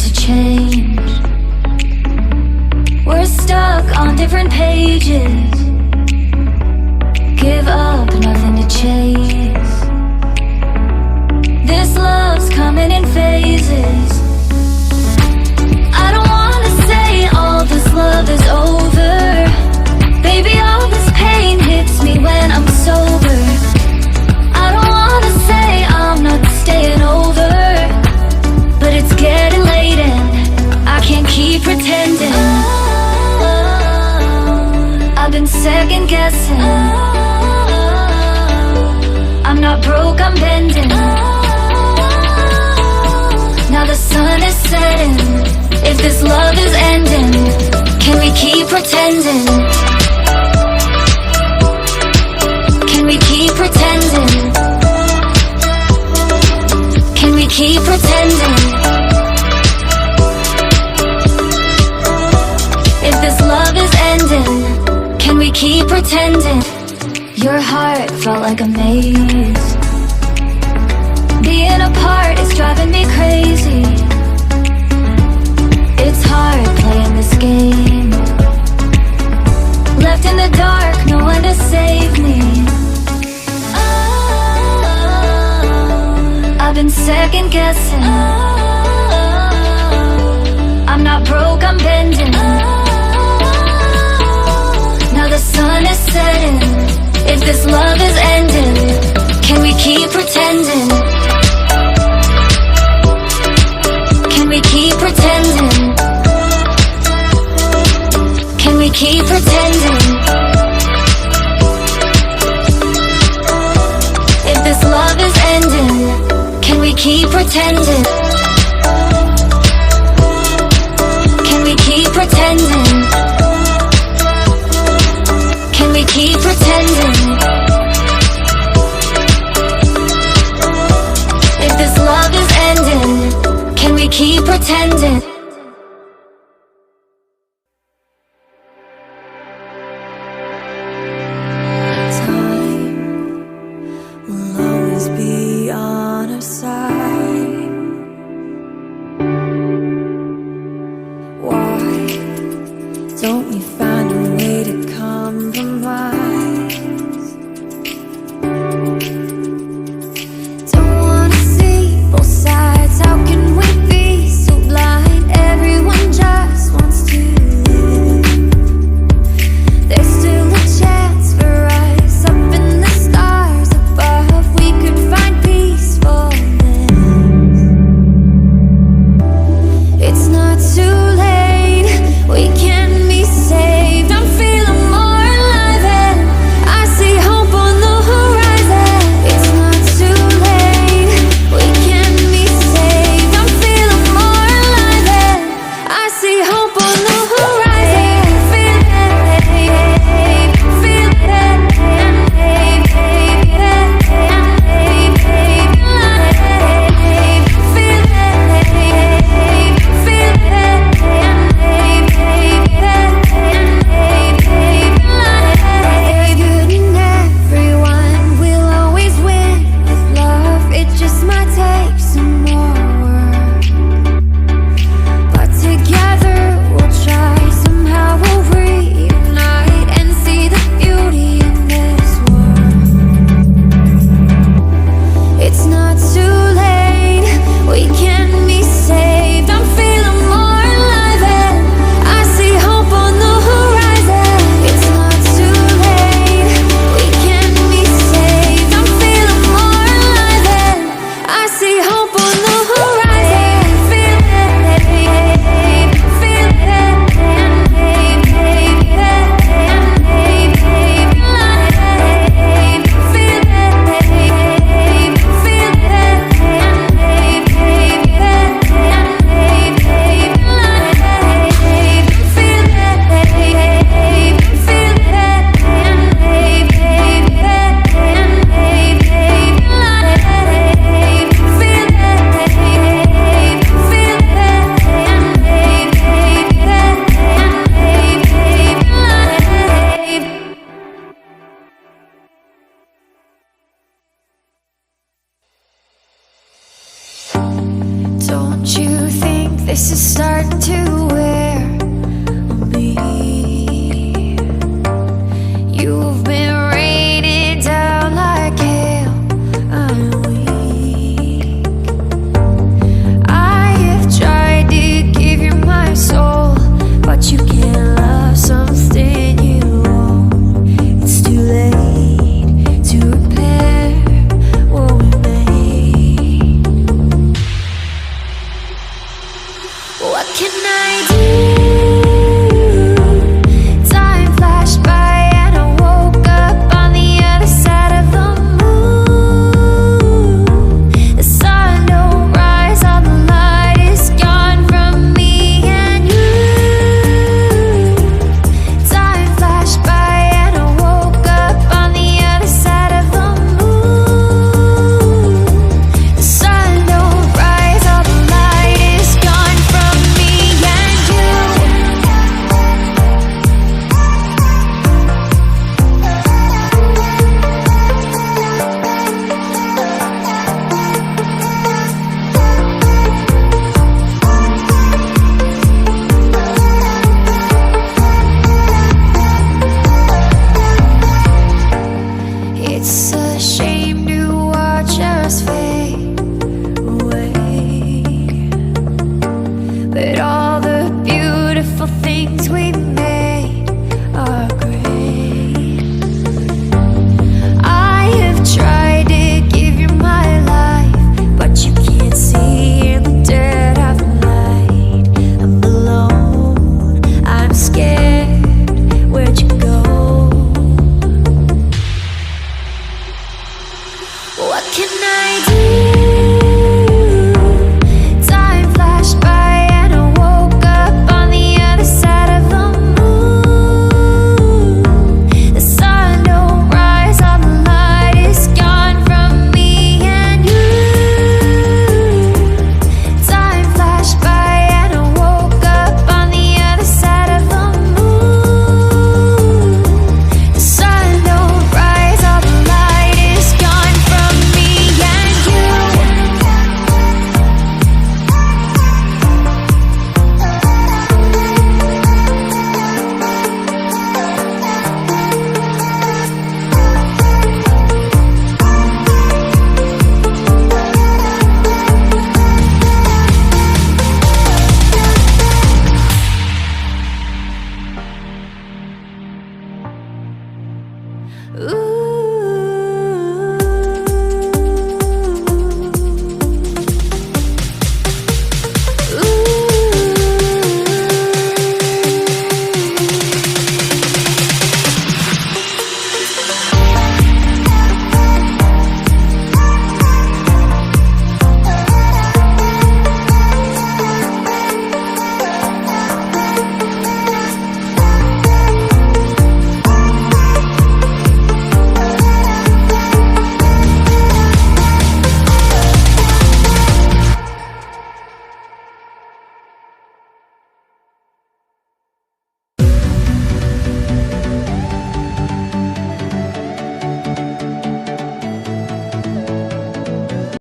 to change. We're stuck on different pages. Give up, nothing to chase. This love's coming in phases. I don't wanna say all this love is over. Baby, all this pain hits me when I'm sober. I don't wanna say I'm not staying over, but it's getting late and I can't keep pretending. I've been second guessing. I'm not broke, I'm bending. Now the sun is setting. If this love is ending, can we keep pretending? Can we keep pretending? Can we keep pretending? If this love is ending, can we keep pretending? Your heart felt like a maze. Being apart is driving me crazy. It's hard playing this game. Left in the dark, no one to save me. I've been second guessing. I'm not broke, I'm bending. Now the sun is setting. If this love is ending, can we keep pretending? Can we keep pretending? Can we keep pretending? If this love is ending, can we keep pretending? Can we keep pretending? Can we keep pretending? If this love is ending, can we keep pretending? Time will always be on our side. Why Ooh.